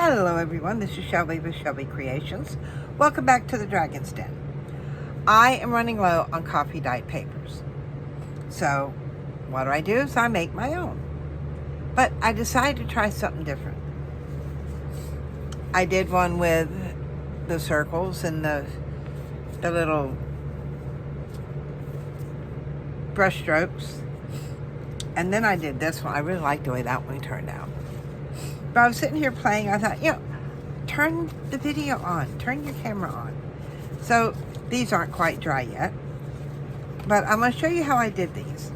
Hello everyone, this is Shelby with Shelby Creations. Welcome back to the Dragon's Den. I am running low on coffee dyed papers. So what do? Is I make my own. But I decided to try something different. I did one with the circles and the little brush strokes. And then I did this one. I really liked the way that one turned out. But I was sitting here playing, I thought, turn the video on, turn your camera on. So these aren't quite dry yet, but I'm going to show you how I did these.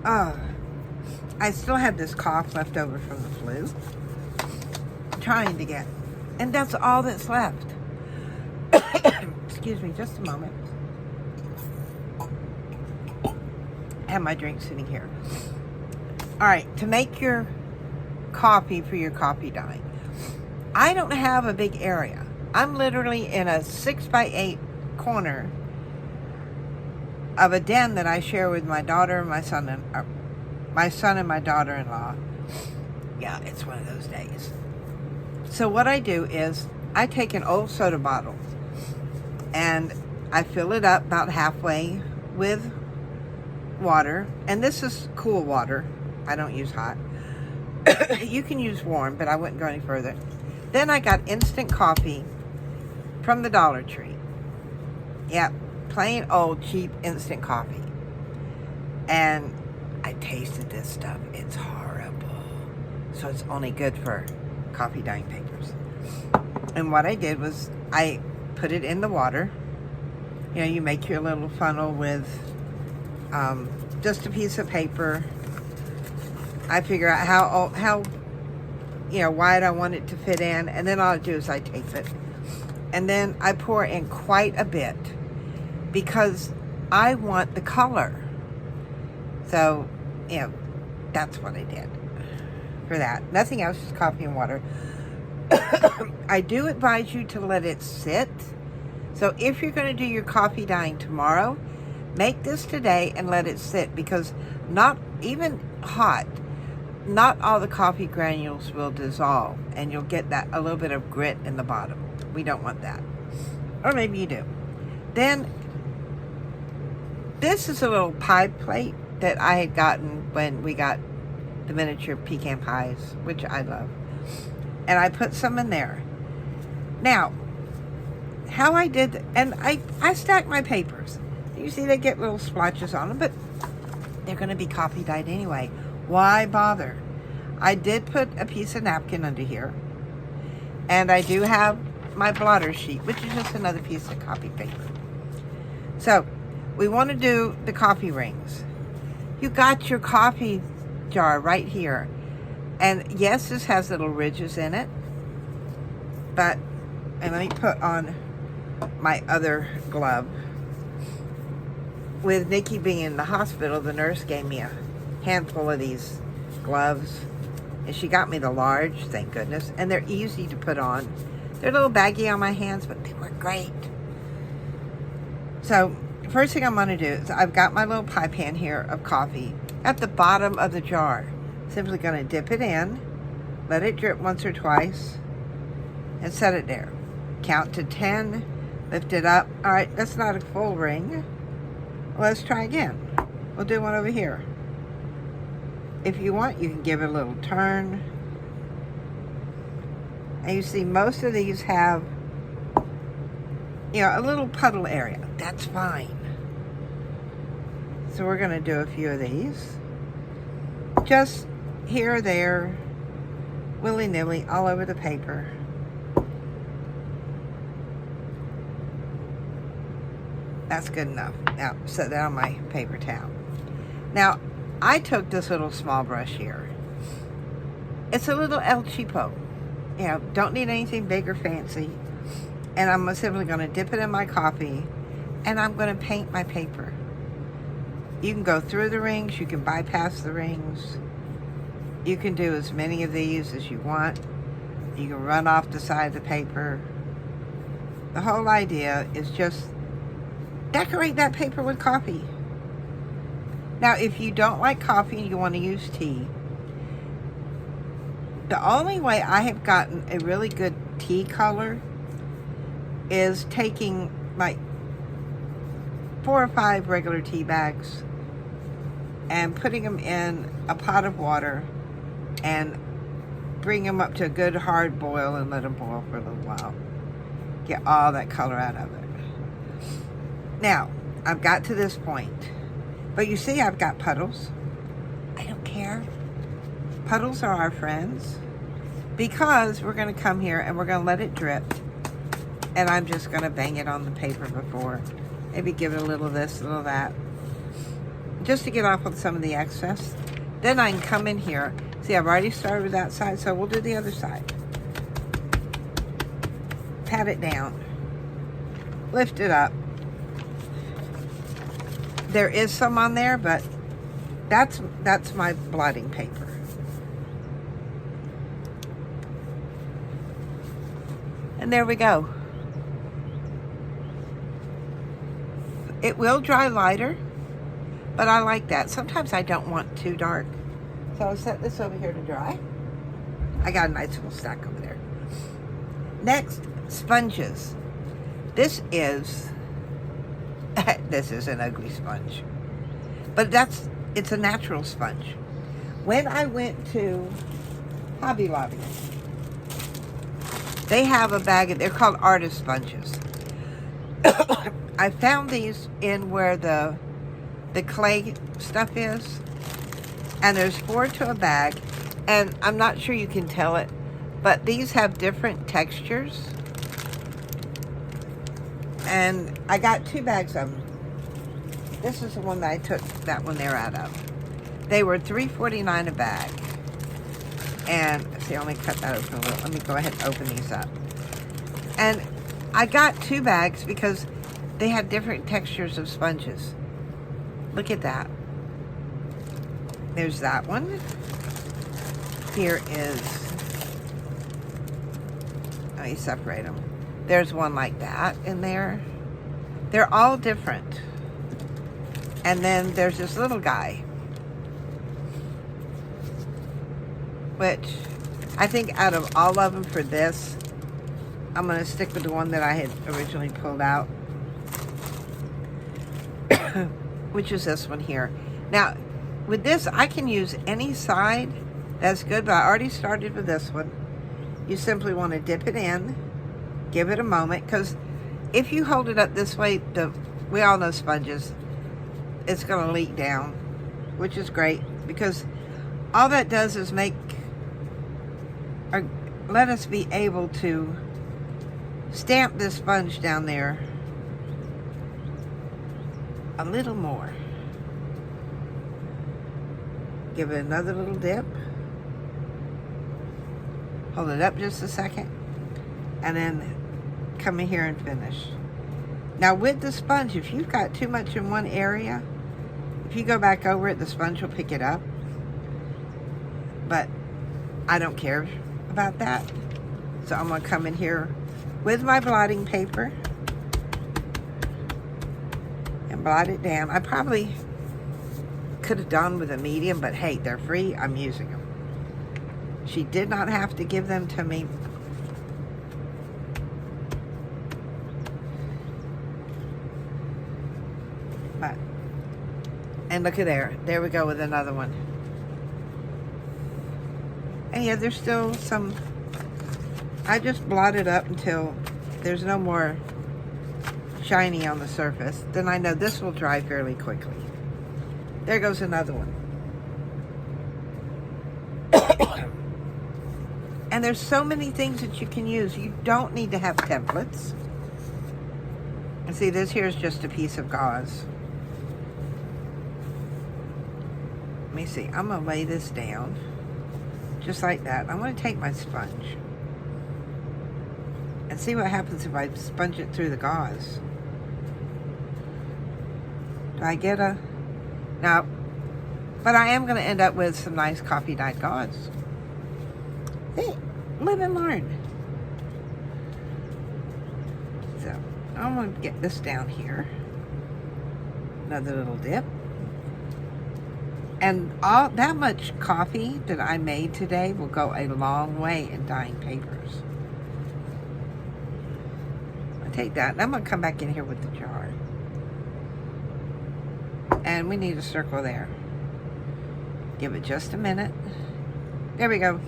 I still have this cough left over from the flu. I'm trying to get, and that's all that's left. Excuse me, just a moment. I have my drink sitting here. All right, to make your coffee for your coffee dyeing, I don't have a big area. I'm literally in a 6x8 corner of a den that I share with my daughter and my son and my daughter-in-law. Yeah, it's one of those days. So what I do is I take an old soda bottle and I fill it up about halfway with water, and this is cool water. I don't use hot. You can use warm, but I wouldn't go any further. Then I got instant coffee from the Dollar Tree. Yep, plain old cheap instant coffee. And I tasted this stuff. It's horrible. So it's only good for coffee dyeing papers. And what I did was I put it in the water. You make your little funnel with just a piece of paper. I figure out how wide I want it to fit in, and then all I do is I tape it. And then I pour in quite a bit because I want the color. So, that's what I did for that. Nothing else, just coffee and water. I do advise you to let it sit. So if you're going to do your coffee dyeing tomorrow, make this today and let it sit, because not even hot, not all the coffee granules will dissolve, and you'll get that a little bit of grit in the bottom. We don't want that. Or maybe you do. Then this is a little pie plate that I had gotten when we got the miniature pecan pies, which I love. And I put some in there. Now, how I did, and I stacked my papers. You see they get little splotches on them, but they're going to be coffee dyed anyway. Why bother? I did put a piece of napkin under here. And I do have my blotter sheet, which is just another piece of copy paper. So, we want to do the coffee rings. You got your coffee jar right here. And yes, this has little ridges in it. But, and let me put on my other glove. With Nikki being in the hospital, the nurse gave me a handful of these gloves, and she got me the large, thank goodness, and they're easy to put on. They're a little baggy on my hands, but they work great. So first thing I'm going to do is I've got my little pie pan here of coffee at the bottom of the jar. Simply going to dip it in, let it drip once or twice, and set it there. Count to 10, lift it up. All right, that's not a full ring. Let's try again. We'll do one over here. If you want, you can give it a little turn. And you see most of these have, a little puddle area. That's fine. So we're going to do a few of these. Just here or there, willy-nilly, all over the paper. That's good enough. Now, set that on my paper towel. Now, I took this little small brush here. It's a little El Cheapo. Don't need anything big or fancy. And I'm simply going to dip it in my coffee, and I'm going to paint my paper. You can go through the rings. You can bypass the rings. You can do as many of these as you want. You can run off the side of the paper. The whole idea is just decorate that paper with coffee. Now, if you don't like coffee and you want to use tea, The only way I have gotten a really good tea color is taking like 4 or 5 regular tea bags and putting them in a pot of water and bring them up to a good hard boil and let them boil for a little while. Get all that color out of it. Now, I've got to this point, but you see I've got puddles. I don't care. Puddles are our friends because we're going to come here and we're going to let it drip, and I'm just going to bang it on the paper before. Maybe give it a little of this, a little of that, just to get off of some of the excess. Then I can come in here. See, I've already started with that side, so we'll do the other side. Pat it down. Lift it up. There is some on there, but that's my blotting paper. And there we go. It will dry lighter, but I like that. Sometimes I don't want too dark. So I'll set this over here to dry. I got a nice little stack over there. Next, sponges. This is an ugly sponge, but it's a natural sponge. When I went to Hobby Lobby, they have a bag, they're called artist sponges. I found these in where the clay stuff is, and there's 4 to a bag, and I'm not sure you can tell it, but these have different textures. And I got 2 bags of them. This is the one that I took that one there out of. They were $3.49 a bag. And see, let me cut that open a little. Let me go ahead and open these up. And I got 2 bags because they had different textures of sponges. Look at that. There's that one. Here is, let me separate them. There's one like that in there. They're all different. And then there's this little guy, which I think out of all of them for this, I'm going to stick with the one that I had originally pulled out, which is this one here. Now, with this, I can use any side. That's good, but I already started with this one. You simply want to dip it in, give it a moment, because if you hold it up this way, we all know sponges, it's going to leak down, which is great, because all that does is let us be able to stamp this sponge down there a little more. Give it another little dip. Hold it up just a second, and then come in here and finish. Now with the sponge, if you've got too much in one area, if you go back over it, the sponge will pick it up. But I don't care about that. So I'm going to come in here with my blotting paper and blot it down. I probably could have done with a medium, but hey, they're free. I'm using them. She did not have to give them to me. But, and look at there. There we go with another one. And yeah, there's still some. I just blot it up until there's no more shiny on the surface. Then I know this will dry fairly quickly. There goes another one. And there's so many things that you can use. You don't need to have templates. And see, this here is just a piece of gauze. Let me see. I'm going to lay this down. Just like that. I'm going to take my sponge and see what happens if I sponge it through the gauze. Do I get a... No. But I am going to end up with some nice coffee dyed gauze. Hey, live and learn. So, I'm going to get this down here. Another little dip. And all that much coffee that I made today will go a long way in dyeing papers. I'll take that, and I'm going to come back in here with the jar. And we need a circle there. Give it just a minute. There we go.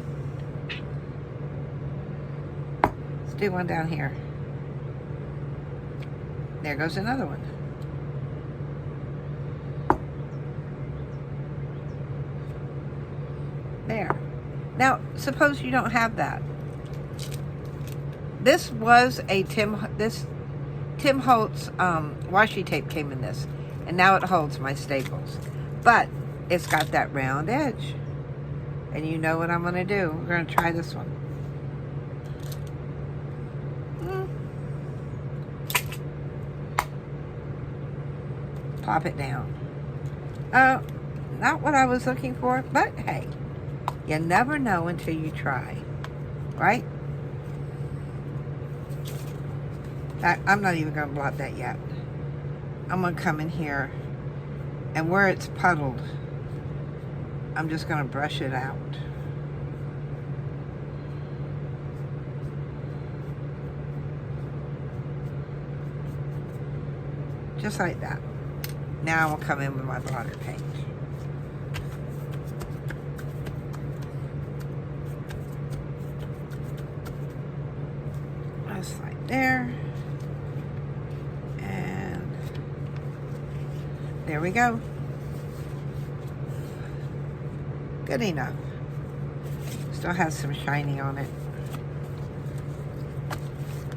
Let's do one down here. There goes another one. There. Now, suppose you don't have that. This was a Tim Holtz washi tape came in this, and now it holds my staples. But it's got that round edge. And you know what I'm going to do. We're going to try this one. Plop it down. Not what I was looking for, but hey, you never know until you try, right? I'm not even going to blot that yet. I'm going to come in here, and where it's puddled, I'm just going to brush it out. Just like that. Now I'll come in with my blotter paint. Just like there. And there we go. Good enough. Still has some shiny on it.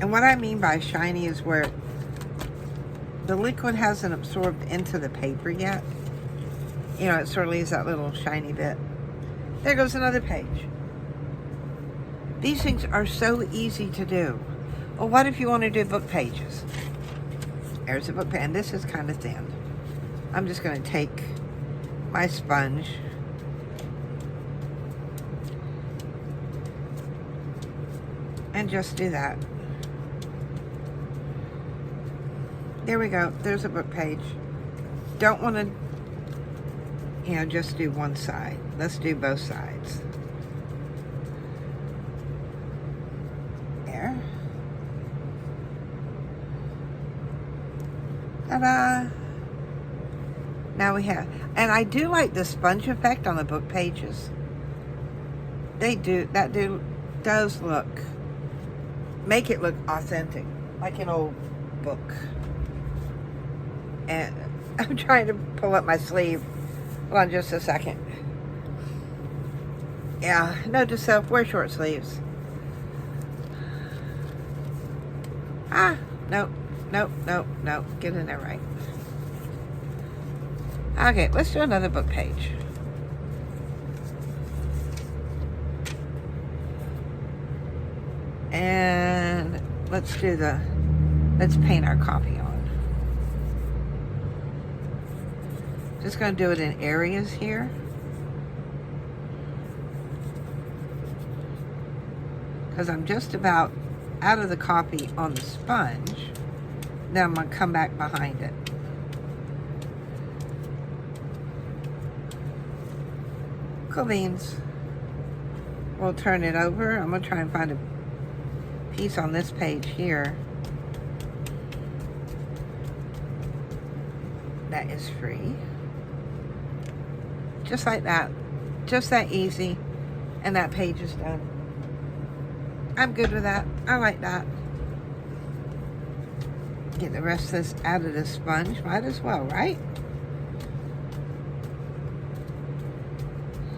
And what I mean by shiny is where the liquid hasn't absorbed into the paper yet. You know, it sort of leaves that little shiny bit. There goes another page. These things are so easy to do. Well, what if you want to do book pages? There's a book page, and this is kind of thin. I'm just going to take my sponge and just do that. There we go. There's a book page. Don't want to, you know, just do one side. Let's do both sides. There. Ta-da! Now we have, and I do like the sponge effect on the book pages. They do, does look, make it look authentic, like an old book. And I'm trying to pull up my sleeve. Hold on just a second. Yeah, note to self, wear short sleeves. Nope. Get in there right. Okay, let's do another book page. And let's paint our copy on. Just going to do it in areas here. Because I'm just about out of the copy on the sponge. Then I'm going to come back behind it. Cool beans. We'll turn it over. I'm going to try and find a piece on this page here that is free. Just like that. Just that easy. And that page is done. I'm good with that. I like that. Get the rest of this out of the sponge. Might as well, right?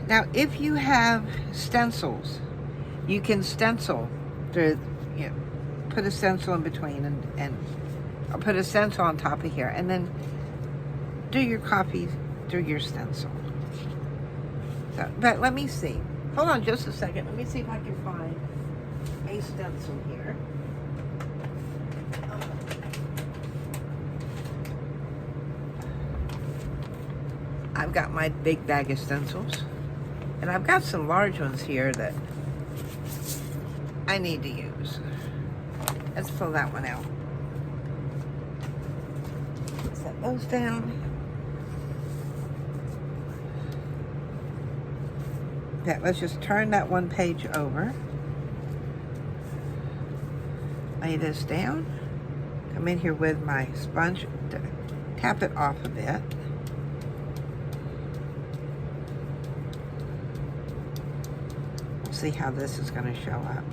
Now, if you have stencils, you can stencil through, you know, put a stencil in between or put a stencil on top of here, and then do your copy through your stencil. So, but let me see. Hold on just a second. Let me see if I can find a stencil here. I've got my big bag of stencils, and I've got some large ones here that I need to use. Let's pull that one out. Set those down. fact, let's just turn that one page over. Lay this down. Come in here with my sponge to tap it off a bit. We'll see how this is going to show up.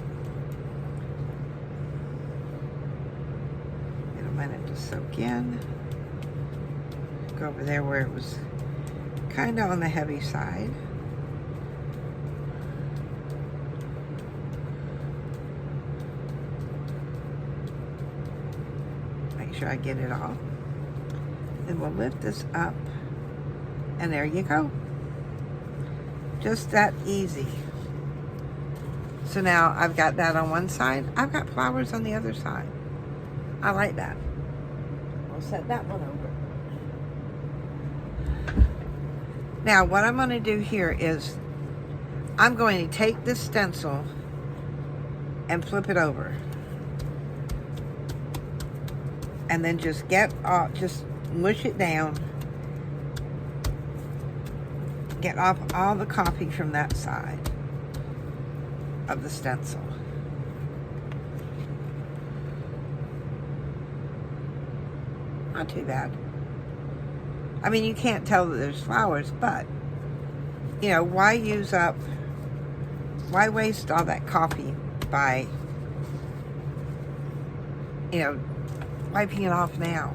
Get a minute to soak in. Go over there where it was kind of on the heavy side. Make sure I get it all. Then we'll lift this up, and there you go. Just that easy. So now I've got that on one side. I've got flowers on the other side. I like that. We'll set that one over. Now, what I'm going to do here is I'm going to take this stencil and flip it over. And then just just mush it down. Get off all the copy from that side of the stencil. Not too bad. I mean, you can't tell that there's flowers, but, you know, why waste all that coffee by, you know, wiping it off now?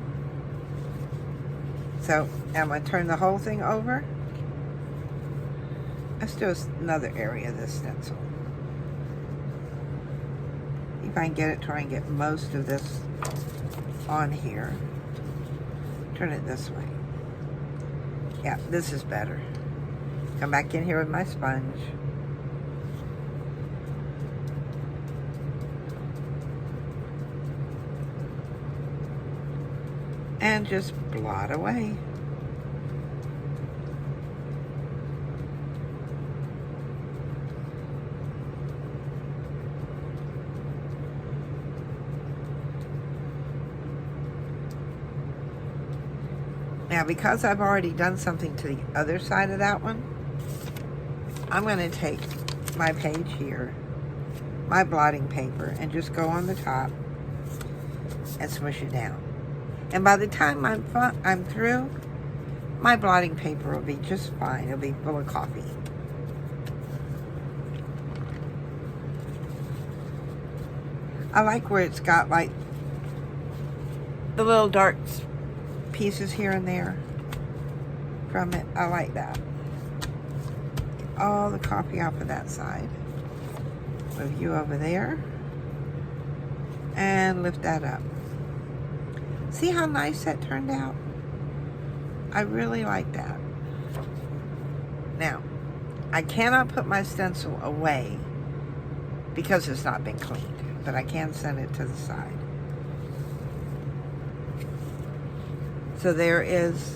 So, I'm going to turn the whole thing over. Let's do another area of this stencil. If I can get it, try and get most of this on here. Turn it this way. Yeah, this is better. Come back in here with my sponge. And just blot away. Now, because I've already done something to the other side of that one, I'm going to take my page here, my blotting paper, and just go on the top and smush it down. And by the time I'm through, my blotting paper will be just fine. It'll be full of coffee. I like where it's got like the little dark pieces here and there from it. I like that. Get all the coffee off of that side. Move you over there and lift that up. See how nice that turned out? I really like that. Now, I cannot put my stencil away because it's not been cleaned, but I can send it to the side. So there is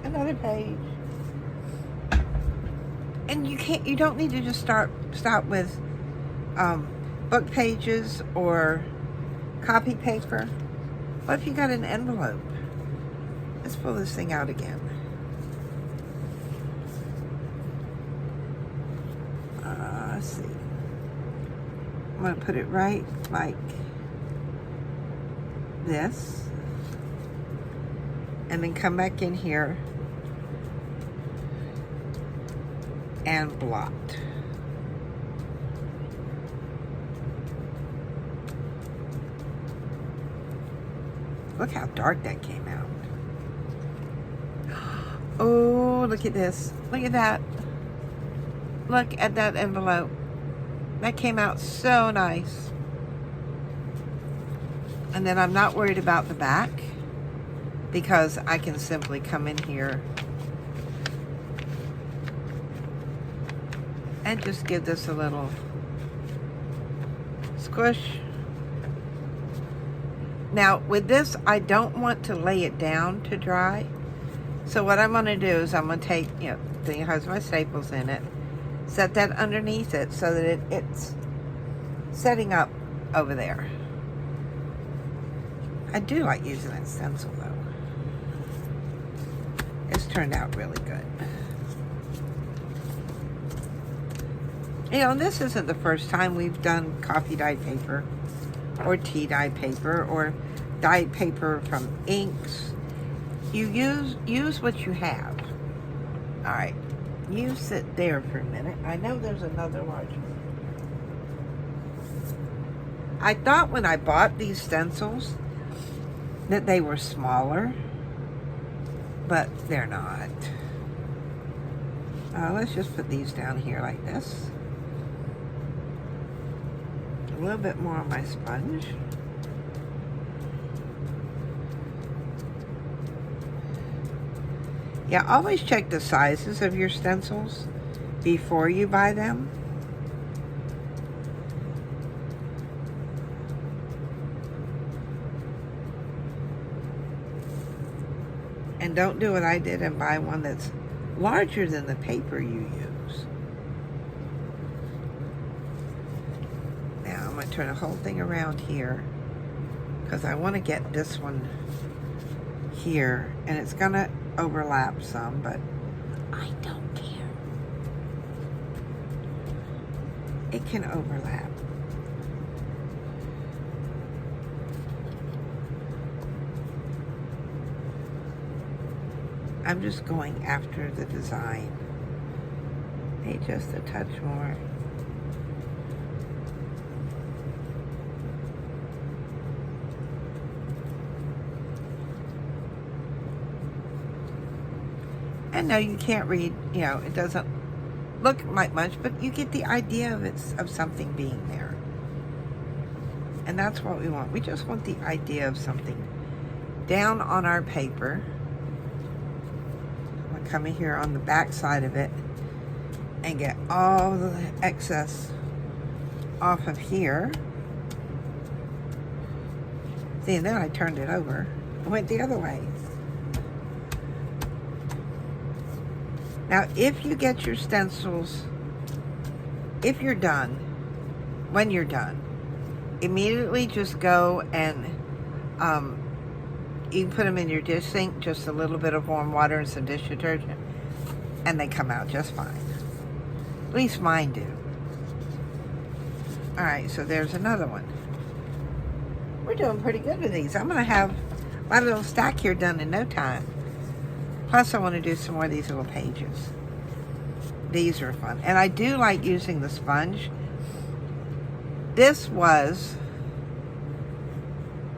another page. And you don't need to just stop with book pages or copy paper. What if you got an envelope? Let's pull this thing out again. Let's see. I'm going to put it right like this. And then come back in here and blot. Look how dark that came out. Oh, look at this. Look at that. Look at that envelope. That came out so nice. And then I'm not worried about the back because I can simply come in here and just give this a little squish. Now, with this, I don't want to lay it down to dry. So what I'm going to do is I'm going to take, it has my staples in it, set that underneath it so that it's setting up over there. I do like using that stencil, though. It's turned out really good. You know, this isn't the first time we've done coffee dye paper or tea dye paper or dyed paper from inks. You use what you have. All right, you sit there for a minute. I know there's another large one. I thought when I bought these stencils that they were smaller, but they're not. Let's just put these down here like this. A little bit more on my sponge. Yeah, always check the sizes of your stencils before you buy them. And don't do what I did and buy one that's larger than the paper you use. Now I'm going to turn the whole thing around here because I want to get this one here, and it's going to overlap some, but I don't care. It can overlap. I'm just going after the design. Maybe just a touch more. And no, you can't read, you know, it doesn't look like much, but you get the idea of something being there. And that's what we want. We just want the idea of something down on our paper. I'm gonna come in here on the back side of it and get all the excess off of here. See, and then I turned it over. I went the other way. Now, if you get your stencils, if you're done, when you're done, immediately just go and you can put them in your dish sink, just a little bit of warm water and some dish detergent, and they come out just fine. At least mine do. All right, so there's another one. We're doing pretty good with these. I'm going to have my little stack here done in no time. Plus, I want to do some more of these little pages. These are fun. And I do like using the sponge. This was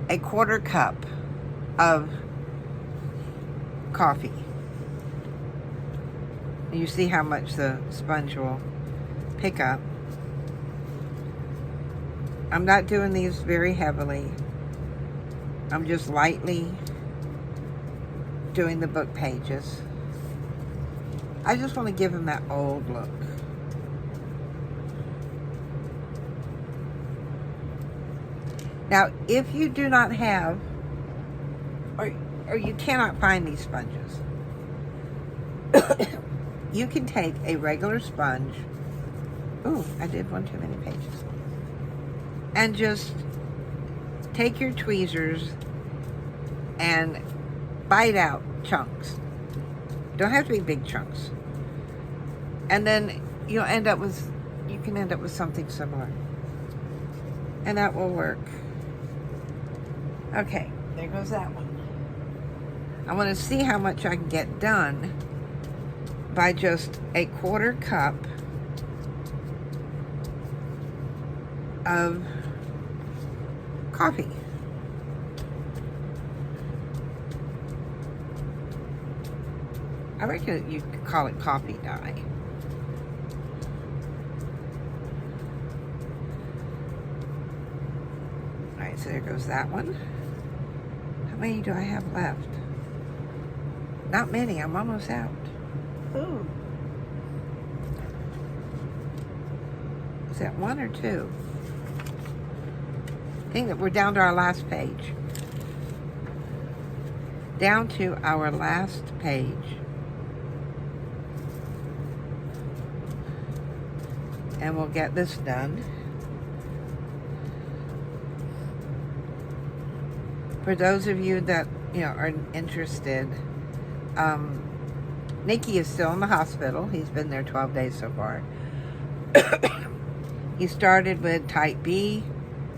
a 1/4 cup of coffee. You see how much the sponge will pick up. I'm not doing these very heavily. I'm just lightly doing the book pages. I just want to give them that old look. Now, if you do not have, or you cannot find these sponges, you can take a regular sponge. Ooh, I did one too many pages. And just take your tweezers and bite out chunks. Don't have to be big chunks. And then you'll end up with, you can end up with something similar. And that will work. Okay, there goes that one. I want to see how much I can get done by just a 1/4 cup of coffee. I reckon you could call it coffee dye. Alright, so there goes that one. How many do I have left? Not many, I'm almost out. Ooh. Is that 1 or 2? I think that we're down to our last page. Down to our last page. And we'll get this done. For those of you that, you know, are interested, Nikki is still in the hospital. He's been there 12 days so far. He started with type B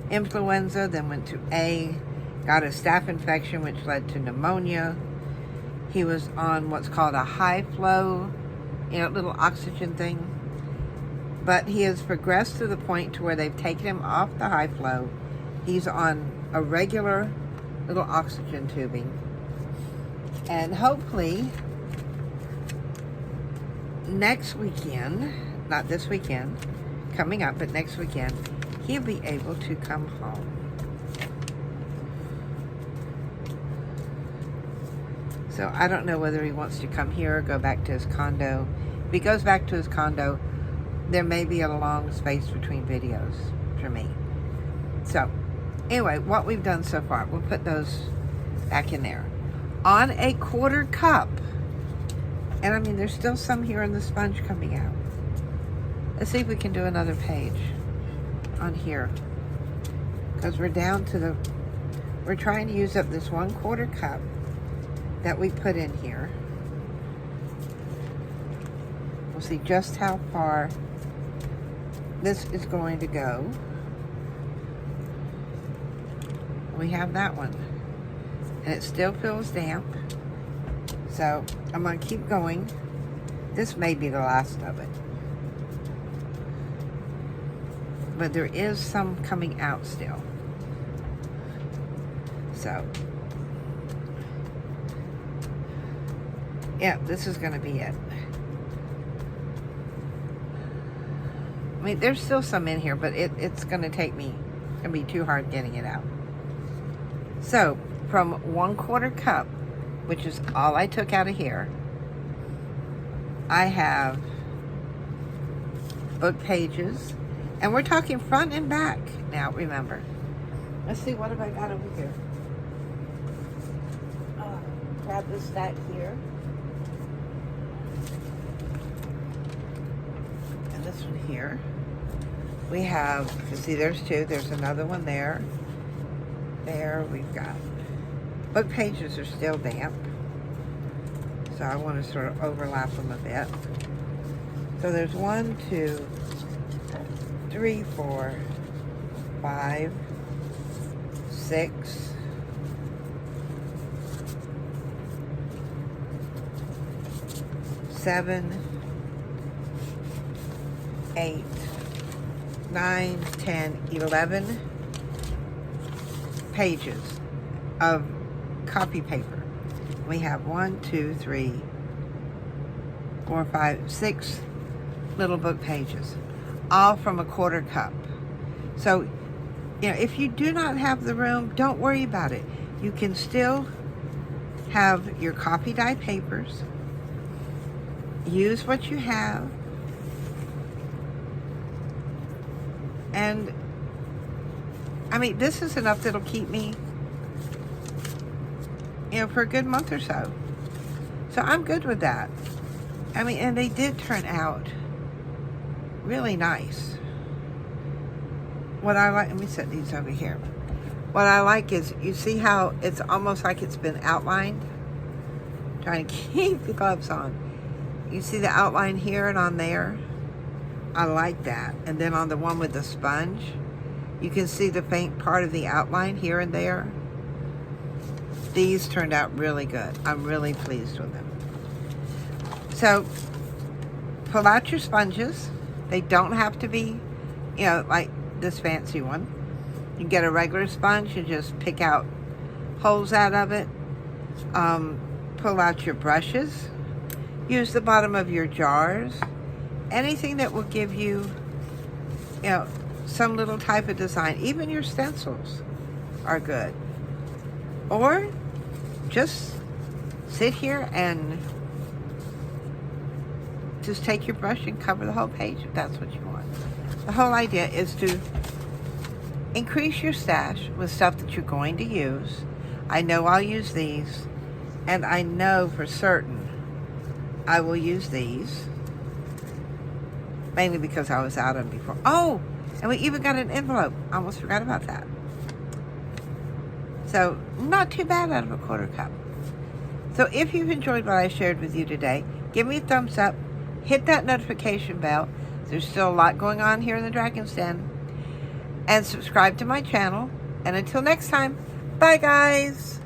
influenza, then went to A, got a staph infection, which led to pneumonia. He was on what's called a high flow, little oxygen thing. But he has progressed to the point to where they've taken him off the high flow. He's on a regular little oxygen tubing. And hopefully, next weekend, not this weekend, coming up, but next weekend, he'll be able to come home. So I don't know whether he wants to come here or go back to his condo. If he goes back to his condo, there may be a long space between videos for me. So anyway, what we've done so far, we'll put those back in there. On a quarter cup, and I mean, there's still some here in the sponge coming out. Let's see if we can do another page on here. Because we're down to we're trying to use up this 1/4 cup that we put in here. We'll see just how far this is going to go. We have that one. And it still feels damp. So I'm going to keep going. This may be the last of it. But there is some coming out still. So, yeah, this is going to be it. I mean, there's still some in here, but it's going to take me, it's going to be too hard getting it out. So, from 1/4 cup, which is all I took out of here, I have book pages. And we're talking front and back now, remember. Let's see, what have I got over here? Grab this stack here. And this one here. We have, you see there's two. There's another one there. There we've got. Book pages are still damp. So I want to sort of overlap them a bit. So there's 1, 2, 3, 4, 5, 6, 7, 8, 9, 10, 11 pages of copy paper. We have 1, 2, 3, 4, 5, 6 little book pages, all from a 1/4 cup. So, if you do not have the room, don't worry about it. You can still have your copy die papers. Use what you have. And, I mean, this is enough that'll keep me, for a good month or so. So I'm good with that. I mean, and they did turn out really nice. What I like, let me set these over here. What I like is, you see how it's almost like it's been outlined? Trying to keep the gloves on. You see the outline here and on there? I like that. And then on the one with the sponge, you can see the faint part of the outline here and there. These turned out really good. I'm really pleased with them. So, pull out your sponges. They don't have to be, like this fancy one. You get a regular sponge and just pick out holes out of it. Pull out your brushes. Use the bottom of your jars. Anything that will give you, some little type of design. Even your stencils are good. Or just sit here and just take your brush and cover the whole page if that's what you want. The whole idea is to increase your stash with stuff that you're going to use. I know I'll use these, and I know for certain I will use these, mainly because I was out of them before. Oh, and we even got an envelope. I almost forgot about that. So, not too bad out of a 1/4 cup. So if you've enjoyed what I shared with you today, give me a thumbs up, hit that notification bell There's still a lot going on here in the Dragon's Den. And subscribe to my channel. And until next time, bye guys.